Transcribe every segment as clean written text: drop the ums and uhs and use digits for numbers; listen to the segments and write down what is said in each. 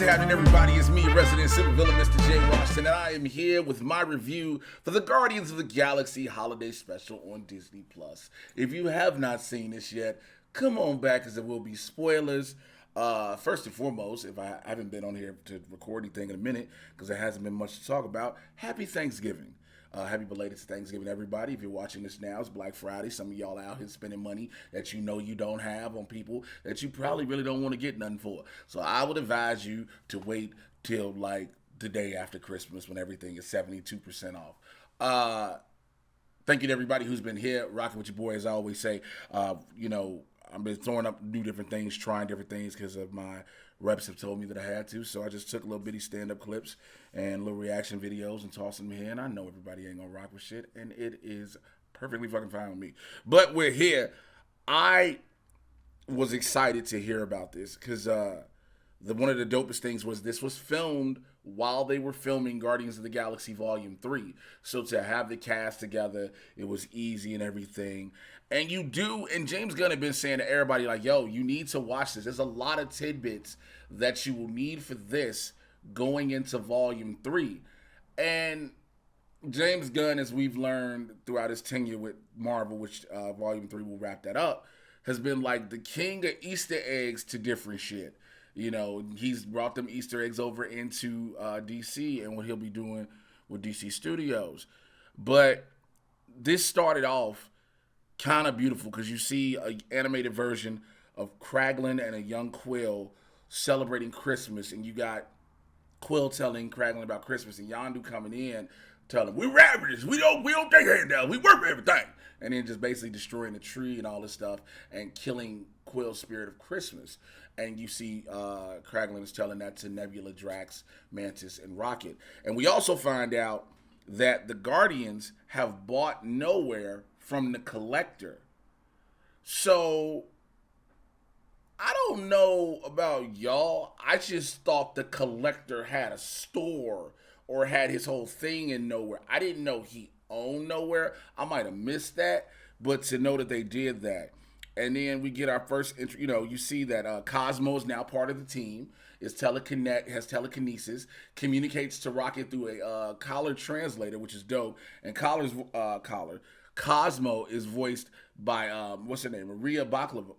What's happening, everybody? It's me, resident supervillain, Mr. J. Washington, and I am here with my review for the Guardians of the Galaxy Holiday Special on Disney+. If you have not seen this yet, come on back, because there will be spoilers. First and foremost, if I haven't been on here to record anything in a minute, because there hasn't been much to talk about, happy Thanksgiving. Happy belated Thanksgiving, everybody. If you're watching this now, it's Black Friday. Some of y'all out here spending money that you know you don't have on people that you probably really don't want to get nothing for. So I would advise you to wait till like the day after Christmas when everything is 72% off. Thank you to everybody who's been here, rocking with your boy, as I always say. I've been throwing up new different things, trying different things because of my reps have told me that I had to. So I just took little bitty stand-up clips and little reaction videos and tossed them here. And I know everybody ain't gonna rock with shit, and it is perfectly fucking fine with me. But we're here. I was excited to hear about this because one of the dopest things was this was filmed while they were filming Guardians of the Galaxy Volume 3. So to have the cast together, it was easy and everything. And and James Gunn had been saying to everybody, like, yo, you need to watch this. There's a lot of tidbits that you will need for this going into Volume 3. And James Gunn, as we've learned throughout his tenure with Marvel, which Volume 3 will wrap that up, has been like the king of Easter eggs to different shit. You know, he's brought them Easter eggs over into DC and what he'll be doing with DC Studios. But this started off kind of beautiful because you see an animated version of Kraglin and a young Quill celebrating Christmas, and you got Quill telling Kraglin about Christmas, and Yondu coming in telling him, "We're ravagers. We don't take handouts. We work for everything," and then just basically destroying the tree and all this stuff and killing Quill's spirit of Christmas. And you see Kraglin is telling that to Nebula, Drax, Mantis, and Rocket. And we also find out that the Guardians have bought Nowhere from the Collector. So I don't know about y'all. I just thought the Collector had a store or had his whole thing in Nowhere. I didn't know he owned Nowhere. I might have missed that, but to know that they did that. And then we get our first, you see that Cosmo is now part of the team, has telekinesis, communicates to Rocket through a collar translator, which is dope. And Cosmo is voiced by, what's her name, Maria Bakalova.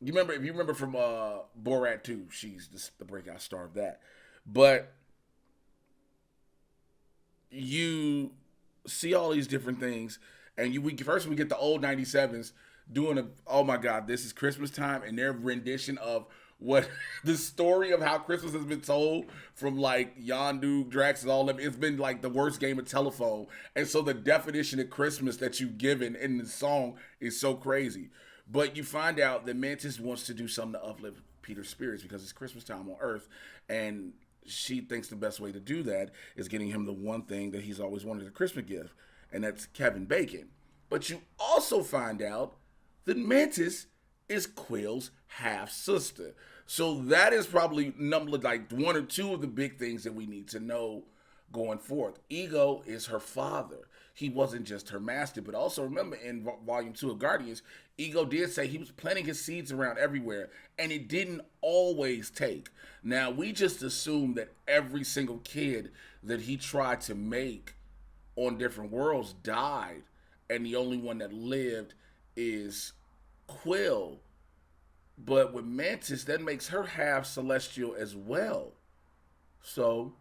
If you remember from Borat 2, she's the breakout star of that. But you see all these different things. And we get the old 97s doing oh my God, this is Christmas time, and their rendition of what the story of how Christmas has been told from like Yondu, Drax, and all of them. It's been like the worst game of telephone. And so the definition of Christmas that you've given in the song is so crazy. But you find out that Mantis wants to do something to uplift Peter's spirits because it's Christmas time on Earth, and she thinks the best way to do that is getting him the one thing that he's always wanted, a Christmas gift. And that's Kevin Bacon. But you also find out that Mantis is Quill's half-sister. So that is probably like one or two of the big things that we need to know going forth. Ego is her father. He wasn't just her master, but also remember in Volume 2 of Guardians, Ego did say he was planting his seeds around everywhere, and it didn't always take. Now, we just assume that every single kid that he tried to make on different worlds died, and the only one that lived is Quill. But with Mantis, that makes her half celestial as well. So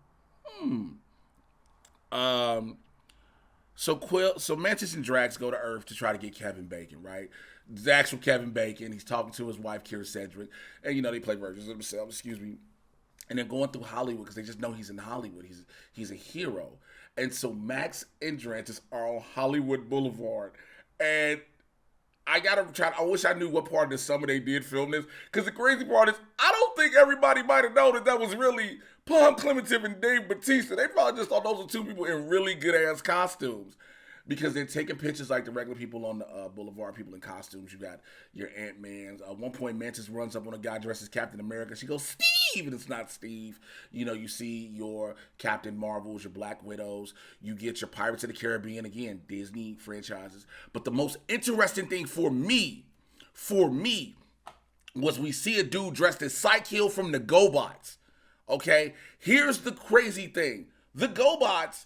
so Mantis and Drax go to Earth to try to get Kevin Bacon, right? The actual Kevin Bacon. He's talking to his wife, Kira Sedgwick, and they play versions of themselves, and they're going through Hollywood because they just know he's in Hollywood. He's a hero. And so Max and Drantis are on Hollywood Boulevard. And I wish I knew what part of the summer they did film this. Because the crazy part is, I don't think everybody might have known that was really Palm Clementif and Dave Bautista. They probably just thought those were two people in really good-ass costumes. Because they're taking pictures like the regular people on the boulevard, people in costumes. You got your Ant-Mans. At one point, Mantis runs up on a guy dressed as Captain America. She goes, "Steve!" And it's not Steve. You see your Captain Marvels, your Black Widows. You get your Pirates of the Caribbean. Again, Disney franchises. But the most interesting thing for me was we see a dude dressed as Psyche from the GoBots. Okay, here's the crazy thing: the GoBots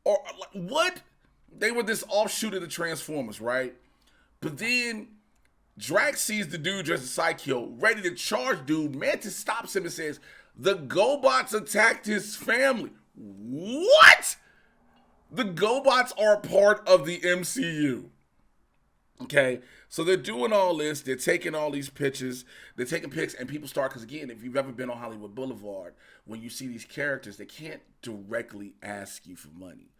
are like, what? They were this offshoot of the Transformers, right? But then Drax sees the dude dressed as Psyche, ready to charge dude. Mantis stops him and says, "The GoBots attacked his family." What? The GoBots are a part of the MCU. Okay, so they're doing all this. They're taking all these pictures. They're taking pics, and people start, because again, if you've ever been on Hollywood Boulevard, when you see these characters, they can't directly ask you for money.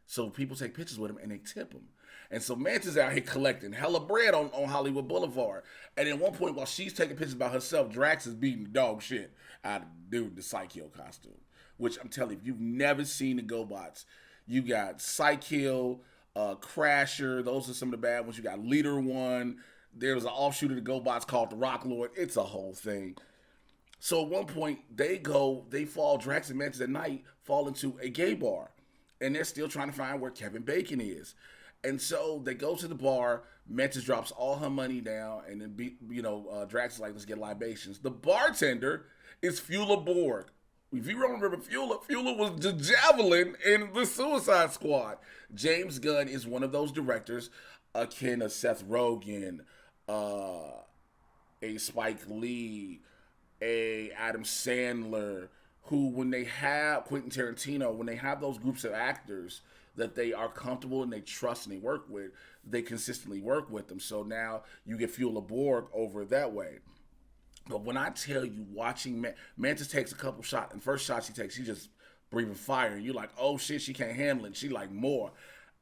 So people take pictures with them and they tip them. And so Mantis out here collecting hella bread on Hollywood Boulevard. And at one point, while she's taking pictures about herself, Drax is beating the dog shit out of the dude in the Psyche costume. Which I'm telling you, if you've never seen the GoBots, you got Psyche, Crasher. Those are some of the bad ones. You got Leader One. There's an offshoot of the GoBots called the Rock Lord. It's a whole thing. So at one point, they fall, Drax and Mantis at night fall into a gay bar. And they're still trying to find where Kevin Bacon is. And so they go to the bar. Mantis drops all her money down. And then, Drax is like, let's get libations. The bartender is Fuller Borg. If you remember Fuller was the Javelin in the Suicide Squad. James Gunn is one of those directors, akin to Seth Rogen, a Spike Lee, a Adam Sandler, who, when they have Quentin Tarantino, when they have those groups of actors that they are comfortable and they trust and they work with, they consistently work with them. So now you get Fuller Borg over that way. But when I tell you, watching Mantis takes a couple shots, and first shot she takes, she just breathing fire. And you're like, oh shit, she can't handle it. She like more.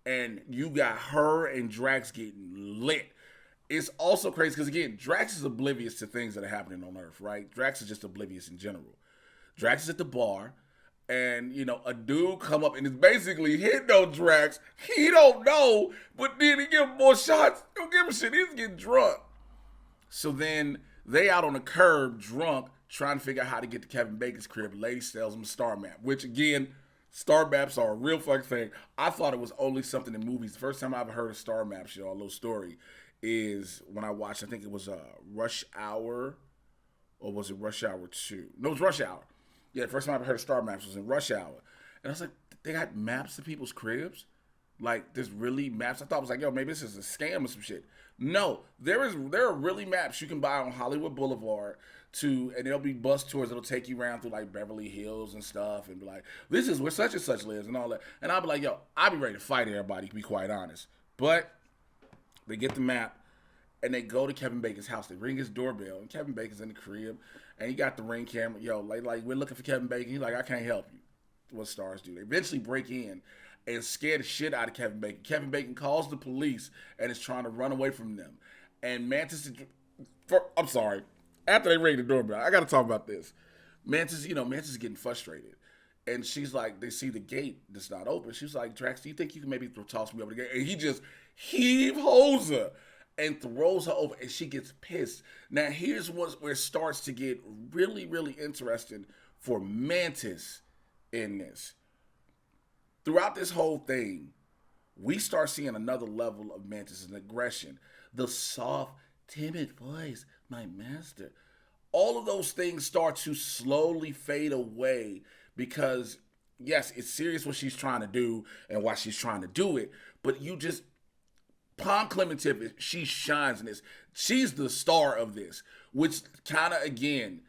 And you got her and Drax getting lit. It's also crazy because, again, Drax is oblivious to things that are happening on Earth, right? Drax is just oblivious in general. Drax is at the bar, and, a dude come up and is basically hitting on Drax. He don't know, but then he give him more shots. Don't give him shit. He's getting drunk. So then they out on the curb, drunk, trying to figure out how to get to Kevin Bacon's crib. Lady sells him a star map, which, again, star maps are a real fucking thing. I thought it was only something in movies. The first time I ever heard of star maps, y'all, a little story, is when I watched, I think it was Rush Hour, or was it Rush Hour 2? No, it was Rush Hour. Yeah, the first time I ever heard of star maps was in Rush Hour. And I was like, they got maps to people's cribs? Like, there's really maps? I thought it was like, yo, maybe this is a scam or some shit. No, there are really maps you can buy on Hollywood Boulevard and there'll be bus tours that'll take you around through like Beverly Hills and stuff and be like, this is where such and such lives and all that. And I'll be like, yo, I'll be ready to fight everybody, to be quite honest. But they get the map and they go to Kevin Bacon's house. They ring his doorbell and Kevin Bacon's in the crib and he got the Ring camera. Yo, like we're looking for Kevin Bacon. He's like, I can't help you. What stars do? They eventually break in and scare the shit out of Kevin Bacon. Kevin Bacon calls the police and is trying to run away from them. And Mantis, I'm sorry, after they ring the doorbell, I got to talk about this. Mantis is getting frustrated. And she's like, they see the gate that's not open. She's like, Drax, do you think you can maybe toss me over the gate? And he just heave-hoes her and throws her over, and she gets pissed. Now, here's where it starts to get really, really interesting for Mantis in this. Throughout this whole thing, we start seeing another level of Mantis' aggression. The soft, timid voice, my master. All of those things start to slowly fade away because, yes, it's serious what she's trying to do and why she's trying to do it, but Palm Clementine, she shines in this. She's the star of this, which kind of, again,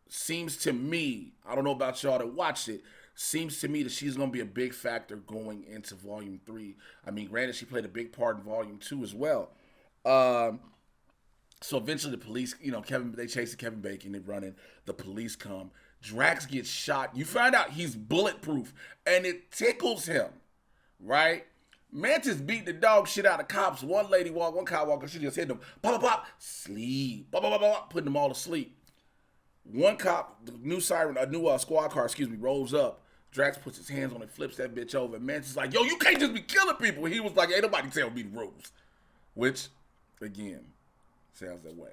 seems to me, I don't know about y'all that watched it, seems to me that she's going to be a big factor going into Volume 3. I mean, granted, she played a big part in Volume 2 as well. So eventually the police, they chase Kevin Bacon, they're running. The police come. Drax gets shot. You find out he's bulletproof, and it tickles him, right? Mantis beat the dog shit out of cops. One cop walker, she just hit them. Pop, pop, pop, sleep. Pop, pop, pop, pop, putting them all to sleep. One cop, the new squad car, rolls up. Drax puts his hands on it, flips that bitch over. And Mantis is like, yo, you can't just be killing people. He was like, ain't nobody tell me the rules. Which, again, sounds that way.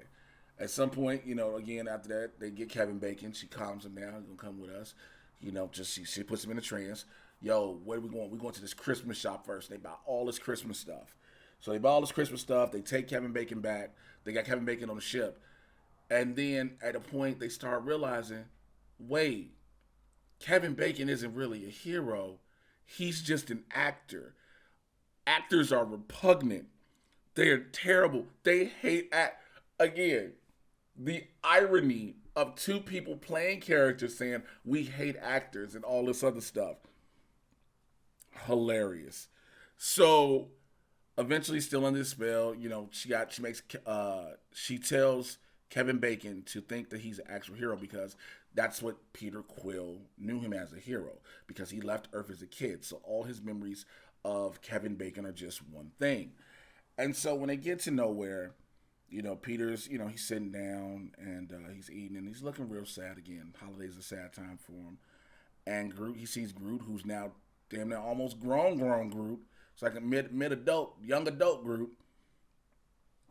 At some point, again, after that, they get Kevin Bacon. She calms him down. He's going to come with us. She puts him in a trance. Yo, where are we going? We're going to this Christmas shop first. They buy all this Christmas stuff. So they buy all this Christmas stuff. They take Kevin Bacon back. They got Kevin Bacon on the ship. And then at a point, they start realizing, wait, Kevin Bacon isn't really a hero. He's just an actor. Actors are repugnant. They are terrible. They hate act. Again, the irony of two people playing characters saying we hate actors and all this other stuff. Hilarious. So eventually, still under the spell, she tells Kevin Bacon to think that he's an actual hero because that's what Peter Quill knew him as, a hero, because he left Earth as a kid. So all his memories of Kevin Bacon are just one thing. And so when they get to nowhere, Peter's, he's sitting down and he's eating and he's looking real sad again. Holiday's a sad time for him. And Groot, he sees Groot, who's now damn near almost grown Groot. It's like a mid adult, young adult Groot.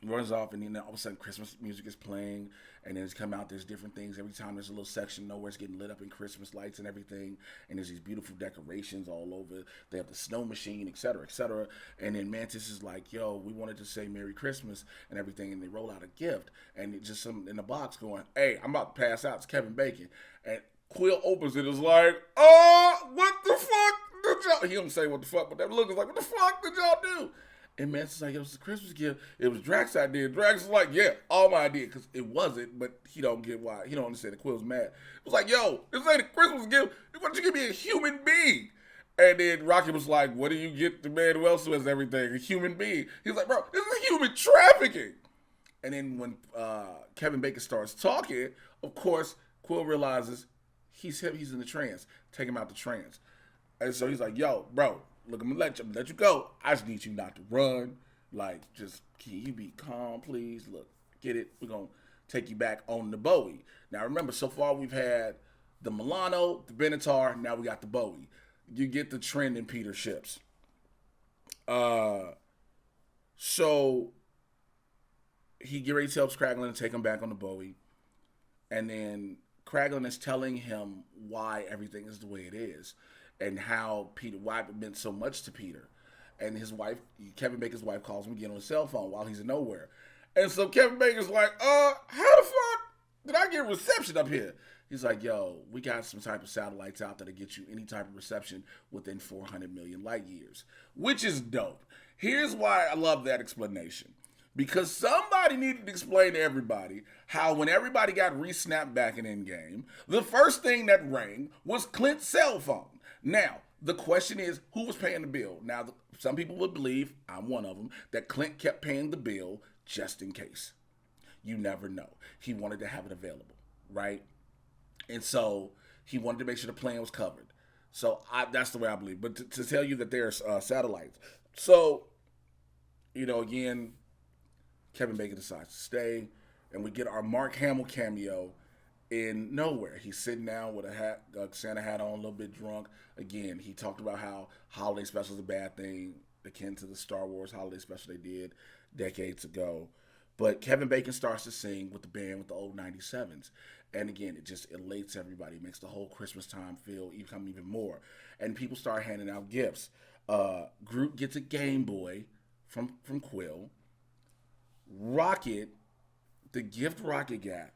He runs off, and then all of a sudden Christmas music is playing, and then it's come out. There's different things every time. There's a little section nowhere it's getting lit up in Christmas lights and everything, and there's these beautiful decorations all over. They have the snow machine, et cetera, et cetera. And then Mantis is like, "Yo, we wanted to say Merry Christmas and everything," and they roll out a gift, and it's just some in the box going, "Hey, I'm about to pass out. It's Kevin Bacon," and Quill opens it. Is like, "Oh, what the fuck did y'all?" He don't say what the fuck, but that look is like, "What the fuck did y'all do?" And Mantis is like, it was a Christmas gift. It was Drax's idea. Drax is like, yeah, all my idea, because it wasn't, but he don't get why. He don't understand that Quill's mad. It was like, yo, this ain't a Christmas gift. Why don't you give me a human being? And then Rocky was like, what do you get the man who else has everything? A human being. He's like, bro, this is human trafficking. And then when Kevin Bacon starts talking, of course, Quill realizes he's in the trance. Take him out the trance. And so he's like, yo, bro, look, I'm gonna let you go. I just need you not to run. Like, just can you be calm, please? Look, get it? We're gonna take you back on the Bowie. Now remember, so far we've had the Milano, the Benatar, now we got the Bowie. You get the trend in Peter ships. So he get ready to help Kraglin to take him back on the Bowie. And then Kraglin is telling him why everything is the way it is. And why it meant so much to Peter. And his wife, Kevin Bacon's wife, calls him again on his cell phone while he's in nowhere. And so Kevin Bacon's like, how the fuck did I get reception up here? He's like, yo, we got some type of satellites out there to get you any type of reception within 400 million light years, which is dope. Here's why I love that explanation. Because somebody needed to explain to everybody how when everybody got re-snapped back in Endgame, the first thing that rang was Clint's cell phone. Now, the question is, who was paying the bill? Now, some people would believe, I'm one of them, that Clint kept paying the bill just in case. You never know. He wanted to have it available, right? And so he wanted to make sure the plan was covered. So that's the way I believe. But to tell you that there's satellites. So, again, Kevin Bacon decides to stay, and we get our Mark Hamill cameo in nowhere. He's sitting down with a Santa hat on, a little bit drunk. Again, he talked about how holiday special is a bad thing, akin to the Star Wars holiday special they did decades ago. But Kevin Bacon starts to sing with the band with the old 97s. And again, it just elates everybody. It makes the whole Christmas time feel even more. And people start handing out gifts. Groot gets a Game Boy from Quill. Rocket, the gift Rocket got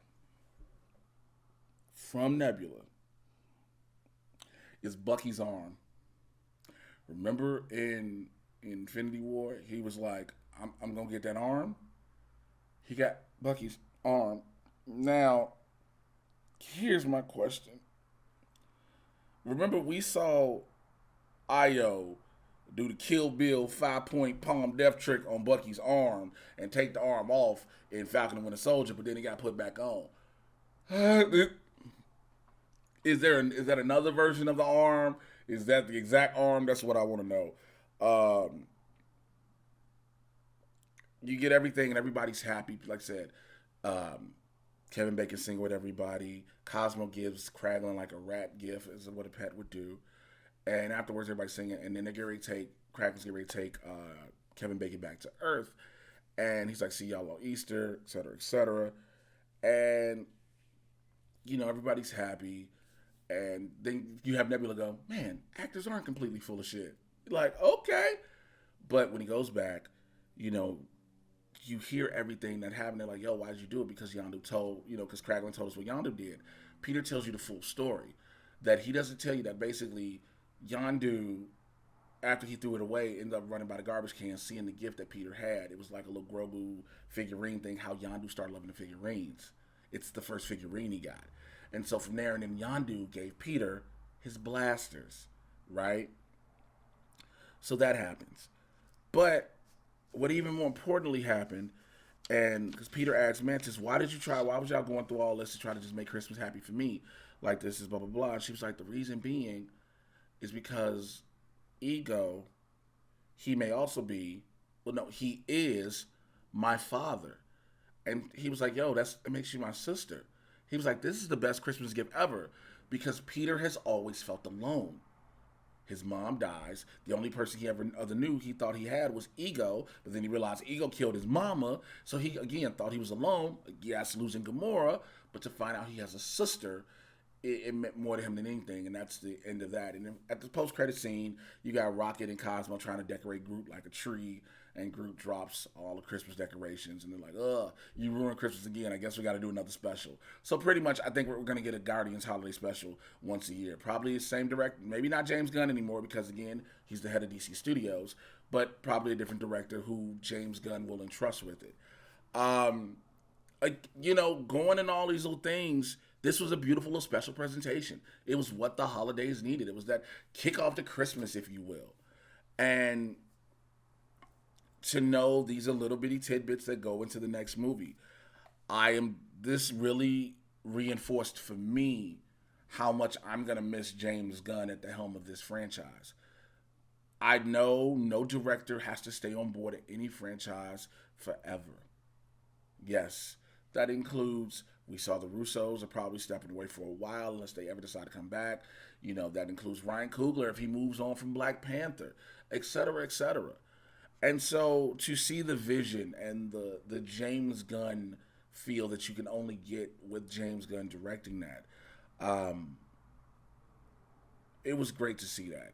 from Nebula is Bucky's arm. Remember in Infinity War, he was like, I'm going to get that arm. He got Bucky's arm. Now, here's my question. Remember we saw Io do the Kill Bill 5-point palm death trick on Bucky's arm and take the arm off in Falcon and Winter Soldier, but then he got put back on. Is that another version of the arm? Is that the exact arm? That's what I want to know. You get everything and everybody's happy. Like I said, Kevin Bacon singing with everybody. Cosmo gives Kraglin like a rat gift, is what a pet would do. And afterwards, everybody's singing. And then Kraglin's getting ready to take Kevin Bacon back to Earth. And he's like, see y'all on Easter, et cetera, et cetera. And, everybody's happy. And then you have Nebula go, man, actors aren't completely full of shit. You're like, okay. But when he goes back, you hear everything that happened. They're like, yo, why did you do it? Because Yondu told, because Kraglin told us what Yondu did. Peter tells you the full story. That he doesn't tell you that basically Yondu, after he threw it away, ended up running by the garbage can, seeing the gift that Peter had. It was like a little Grogu figurine thing, how Yondu started loving the figurines. It's the first figurine he got. And so from there, and then Yondu gave Peter his blasters, right? So that happens. But what even more importantly happened, and because Peter asked Mantis, why was y'all going through all this to try to just make Christmas happy for me? Like this is blah, blah, blah. And she was like, the reason being is because Ego, he may also be, he is my father. And he was like, yo, it makes you my sister. He was like, this is the best Christmas gift ever because Peter has always felt alone. His mom dies. The only person he ever knew he thought he had was Ego, but then he realized Ego killed his mama, so he again thought he was alone. Yes, losing Gamora, but to find out he has a sister, it meant more to him than anything, and that's the end of that. And then at the post-credit scene, you got Rocket and Cosmo trying to decorate Groot like a tree, and Groot drops all the Christmas decorations, and they're like, ugh, you ruined Christmas again. I guess we got to do another special. So pretty much, I think we're going to get a Guardians holiday special once a year. Probably the same director, maybe not James Gunn anymore, because again, he's the head of DC Studios, but probably a different director who James Gunn will entrust with it. Going in all these little things, this was a beautiful little special presentation. It was what the holidays needed. It was that kickoff to Christmas, if you will. And to know these are little bitty tidbits that go into the next movie. This really reinforced for me how much I'm going to miss James Gunn at the helm of this franchise. I know no director has to stay on board at any franchise forever. Yes, that includes, we saw the Russos are probably stepping away for a while unless they ever decide to come back. That includes Ryan Coogler if he moves on from Black Panther, et cetera, et cetera. And so to see the vision and the James Gunn feel that you can only get with James Gunn directing that, it was great to see that.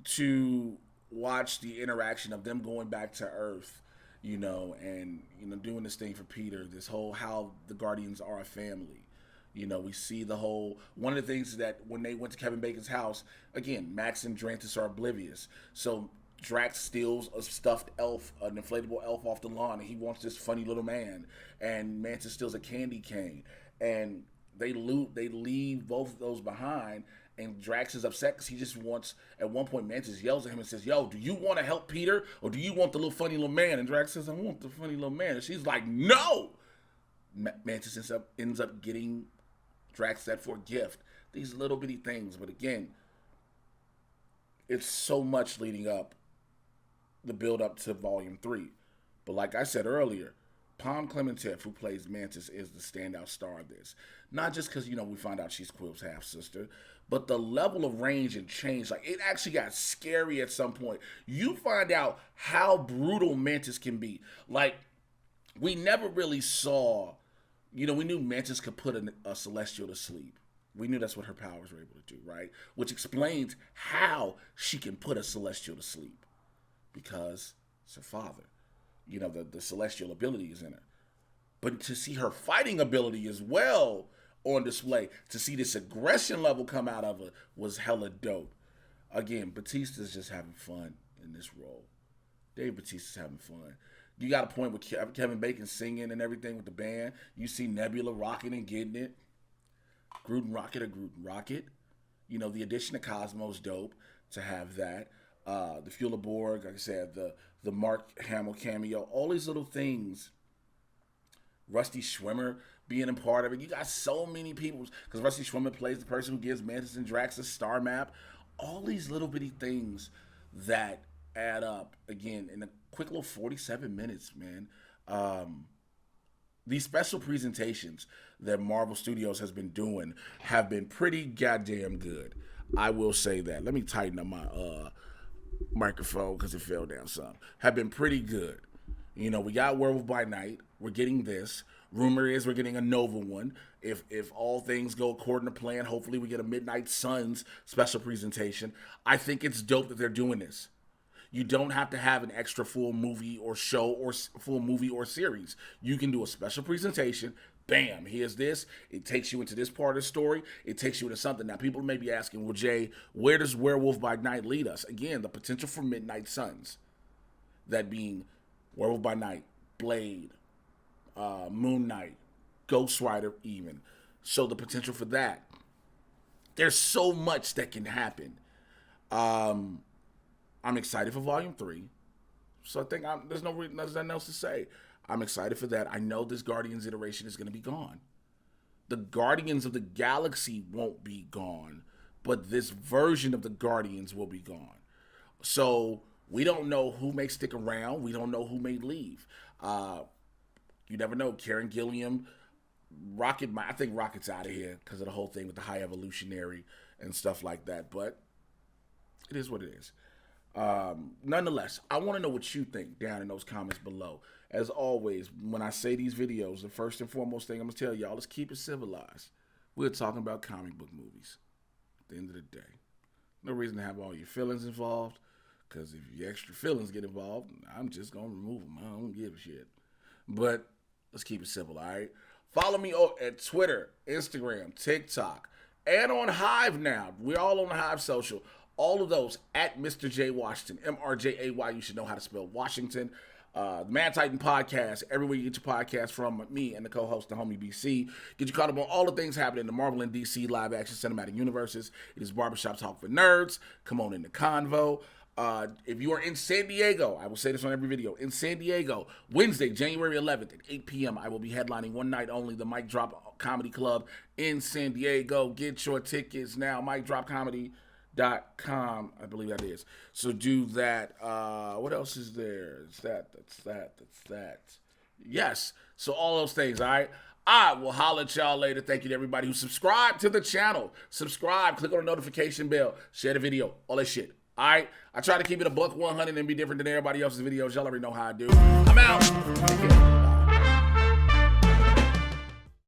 To watch the interaction of them going back to Earth, and doing this thing for Peter, this whole how the Guardians are a family. We see the whole, one of the things that when they went to Kevin Bacon's house, again, Max and Drantis are oblivious. So Drax steals a stuffed elf, an inflatable elf off the lawn, and he wants this funny little man. And Mantis steals a candy cane. And they leave both of those behind, and Drax is upset because he just wants, at one point Mantis yells at him and says, yo, do you want to help Peter, or do you want the little funny little man? And Drax says, I want the funny little man. And she's like, no! Mantis ends up getting Drax that for a gift. These little bitty things, but again, it's so much leading up, the build up to Volume 3. But like I said earlier, Pom Klementieff, who plays Mantis, is the standout star of this. Not just because, we find out she's Quill's half-sister, but the level of range and change. Like, it actually got scary at some point. You find out how brutal Mantis can be. Like, we never really saw, we knew Mantis could put a Celestial to sleep. We knew that's what her powers were able to do, right? Which explains how she can put a Celestial to sleep. Because it's her father. The Celestial ability is in her. But to see her fighting ability as well on display, to see this aggression level come out of her, was hella dope. Again, Bautista's just having fun in this role. Dave Bautista's having fun. You got a point with Kevin Bacon singing and everything with the band. You see Nebula rocking and getting it. Groot and Rocket are Groot and Rocket. The addition of Cosmo's dope to have that. The Fuel of Borg, like I said, the Mark Hamill cameo, all these little things. Rusty Schwimmer being a part of it. You got so many people, because Rusty Schwimmer plays the person who gives Mantis and Drax a star map. All these little bitty things that add up, again, in a quick little 47 minutes, man. These special presentations that Marvel Studios has been doing have been pretty goddamn good. I will say that. Let me tighten up my microphone because it fell down some. Have been pretty good. We got Werewolf by Night. We're getting this. Rumor is we're getting a Nova one. If all things go according to plan, hopefully we get a Midnight Suns special presentation. I think it's dope that they're doing this. You don't have to have an extra full movie or show or full movie or series. You can do a special presentation. Bam, here's this. It takes you into this part of the story. It takes you into something. Now, people may be asking, well, Jay, where does Werewolf by Night lead us? Again, the potential for Midnight Suns. That being Werewolf by Night, Blade, Moon Knight, Ghost Rider even. So the potential for that. There's so much that can happen. I'm excited for Volume 3. So I think there's nothing else to say. I'm excited for that. I know this Guardians iteration is going to be gone. The Guardians of the Galaxy won't be gone, but this version of the Guardians will be gone. So we don't know who may stick around. We don't know who may leave. You never know. Karen Gilliam, Rocket, I think Rocket's out of here because of the whole thing with the High Evolutionary and stuff like that. But it is what it is. Nonetheless, I want to know what you think down in those comments below. As always, when I say these videos, the first and foremost thing I'm going to tell y'all is keep it civilized. We're talking about comic book movies at the end of the day. No reason to have all your feelings involved, because if your extra feelings get involved, I'm just going to remove them. I don't give a shit. But let's keep it simple, all right? Follow me at Twitter, Instagram, TikTok, and on Hive now. We're all on Hive Social. All of those at Mr. J Washington, M-R-J-A-Y. You should know how to spell Washington. The Man Titan Podcast, everywhere you get your podcast from, me and the co-host, the homie BC. Get you caught up on all the things happening in the Marvel and DC live action cinematic universes. It is Barbershop Talk for Nerds. Come on in the convo. If you are in San Diego, I will say this on every video, in San Diego, Wednesday, January 11th at 8 p.m., I will be headlining one night only, the Mic Drop Comedy Club in San Diego. Get your tickets now, micdropcomedy.com, I believe that is. So do that. What else is there? That's that. Yes. So all those things, all right? I will holler at y'all later. Thank you to everybody who subscribed to the channel. Subscribe, click on the notification bell, share the video, all that shit. All right? I try to keep it a buck 100 and be different than everybody else's videos. Y'all already know how I do. I'm out. Take care.